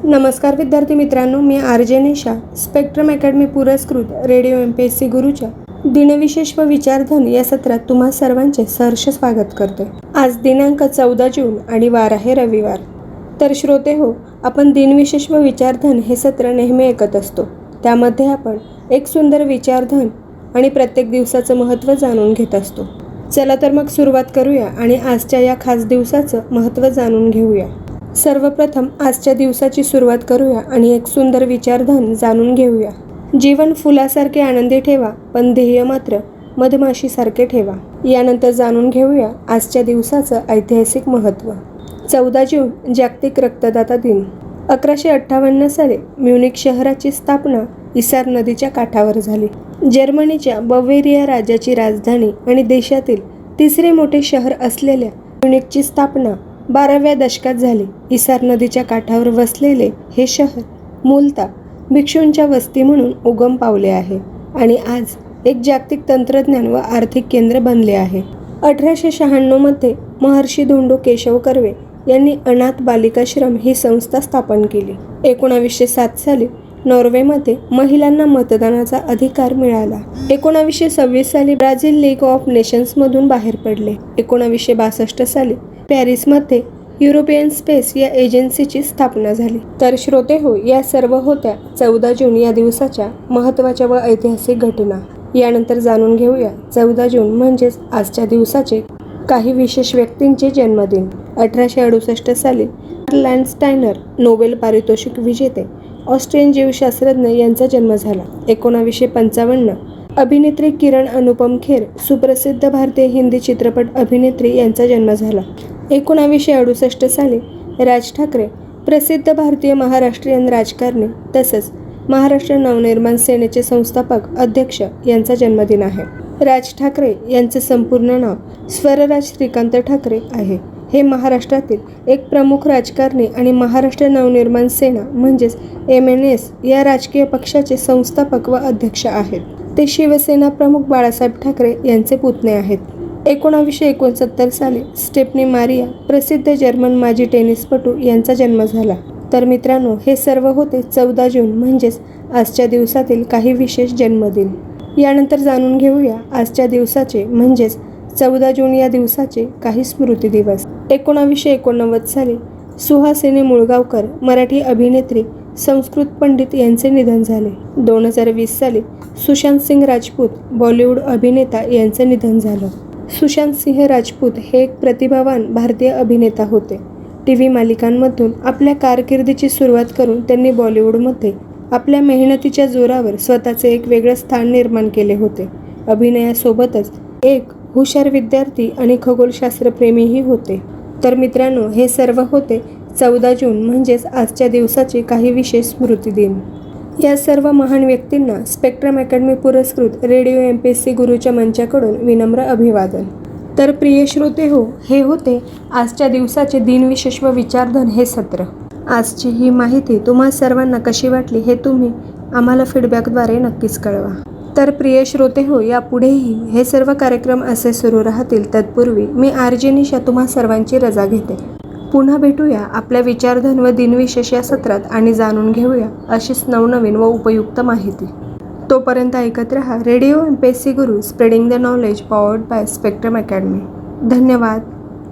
नमस्कार विद्यार्थी मित्रांनो, मी आर.जे. निशा स्पेक्ट्रम अकॅडमी पुरस्कृत रेडिओ MPSC गुरुच्या दिनविशेष व विचारधन या सत्रात तुम्हा सर्वांचे सहर्ष स्वागत करते। आज दिनांक 14 जून आणि वार आहे रविवार। तर श्रोते हो, आपण दिनविशेष व विचारधन हे सत्र नेहमी ऐकत असतो। त्यामध्ये आपण एक सुंदर विचारधन आणि प्रत्येक दिवसाचं महत्त्व जाणून घेत असतो। चला तर मग सुरुवात करूया आणि आजच्या या खास दिवसाचं महत्त्व जाणून घेऊया। सर्वप्रथम आजच्या दिवसाची सुरुवात करूया आणि एक सुंदर विचारधन जाणून घेऊया। जीवन फुलासारखे आनंदी ठेवा, पण ध्येय मात्र मधमाशीसारखे ठेवा। यानंतर जाणून घेऊया आजच्या दिवसाचं ऐतिहासिक महत्त्व। 14 जून जागतिक रक्तदाता दिन। 1158 साली म्युनिक शहराची स्थापना इसार नदीच्या काठावर झाली। जर्मनीच्या बवेरिया राज्याची राजधानी आणि देशातील तिसरे मोठे शहर असलेल्या म्युनिकची स्थापना 12व्या दशकात झाली। इसार नदीच्या काठावर वसलेले हे शहर मूलतः भिक्षूंच्या वस्ती म्हणून उगम पावले आहे आणि आज एक जागतिक तंत्रज्ञान व आर्थिक केंद्र बनले आहे। 1896 मध्ये महर्षी धोंडो केशव कर्वे यांनी अनाथ बालिकाश्रम ही संस्था स्थापन केली। 1907 साली नॉर्वेमध्ये महिलांना मतदानाचा अधिकार मिळाला। 1926 साली ब्राझील लीग ऑफ नेशन्समधून बाहेर पडले। 1962 साली पॅरिसमध्ये युरोपियन स्पेस या एजन्सीची स्थापना झाली। तर श्रोते हो, या सर्व होत्या 14 जून या दिवसाच्या महत्त्वाच्या व ऐतिहासिक घटना। यानंतर जाणून घेऊया 14 जून म्हणजेच आजच्या दिवसाचे काही विशेष व्यक्तींचे जन्मदिन। 1868 साली लँडस्टायनर नोबेल पारितोषिक विजेते ऑस्ट्रियन जीवशास्त्रज्ञ यांचा जन्म झाला। 1955 अभिनेत्री किरण अनुपम खेर सुप्रसिद्ध भारतीय हिंदी चित्रपट अभिनेत्री यांचा जन्म झाला। 1968 साली राज ठाकरे प्रसिद्ध भारतीय महाराष्ट्रीयन राजकारणी तसंच महाराष्ट्र नवनिर्माण सेनेचे संस्थापक अध्यक्ष यांचा जन्मदिन आहे। राज ठाकरे यांचे संपूर्ण नाव स्वरराज श्रीकांत ठाकरे आहे। हे महाराष्ट्रातील एक प्रमुख राजकारणी आणि महाराष्ट्र नवनिर्माण सेना म्हणजेच MNS या राजकीय पक्षाचे संस्थापक व अध्यक्ष आहेत। ते शिवसेना प्रमुख बाळासाहेब ठाकरे यांचे पुतणे आहेत। 1969 साली स्टेफनी मारिया प्रसिद्ध जर्मन माजी टेनिसपटू यांचा जन्म झाला। तर मित्रांनो, हे सर्व होते 14 जून म्हणजेच आजच्या दिवसातील काही विशेष जन्मदिन। यानंतर जाणून घेऊया आजच्या दिवसाचे म्हणजेच 14 जून या दिवसाचे काही स्मृती दिवस। 1989 साली सुहासिनी मुळगावकर मराठी अभिनेत्री संस्कृत पंडित यांचे निधन झाले। 2020 साली सुशांत सिंह राजपूत बॉलिवूड अभिनेता यांचे निधन झालं। सुशांत सिंह राजपूत हे एक प्रतिभावान भारतीय अभिनेता होते। TV मालिकांमधून आपल्या कारकिर्दीची सुरुवात करून त्यांनी बॉलिवूडमध्ये आपल्या मेहनतीच्या जोरावर स्वतःचे एक वेगळं स्थान निर्माण केले होते। अभिनयासोबतच एक हुशार विद्यार्थी आणि खगोलशास्त्रप्रेमीही होते। तर मित्रांनो, हे सर्व होते 14 जून म्हणजेच आजच्या दिवसाचे काही विशेष स्मृती दिन। या सर्व महान व्यक्तींना स्पेक्ट्रम अकॅडमी पुरस्कृत रेडिओ MPSC गुरुच्या मंचाकडून विनम्र अभिवादन। तर प्रिय श्रोते हो, हे होते आजच्या दिवसाचे दिनविशेष व विचारधन हे सत्र। आजची ही माहिती तुम्हा सर्वांना कशी वाटली हे तुम्ही आम्हाला फीडबॅकद्वारे नक्कीच कळवा। तर प्रिय श्रोते हो, यापुढेही हे सर्व कार्यक्रम असे सुरू राहतील। तत्पूर्वी मी आर.जे. निशा तुम्हा सर्वांची रजा घेते। पुन्हा भेटूया आपल्या विचारधन व दिनविशेष या सत्रात आणि जाणून घेऊया अशीच नवनवीन व उपयुक्त माहिती। तोपर्यंत ऐकत रहा radio MPSC Guru, spreading the knowledge powered by spectrum academy. धन्यवाद।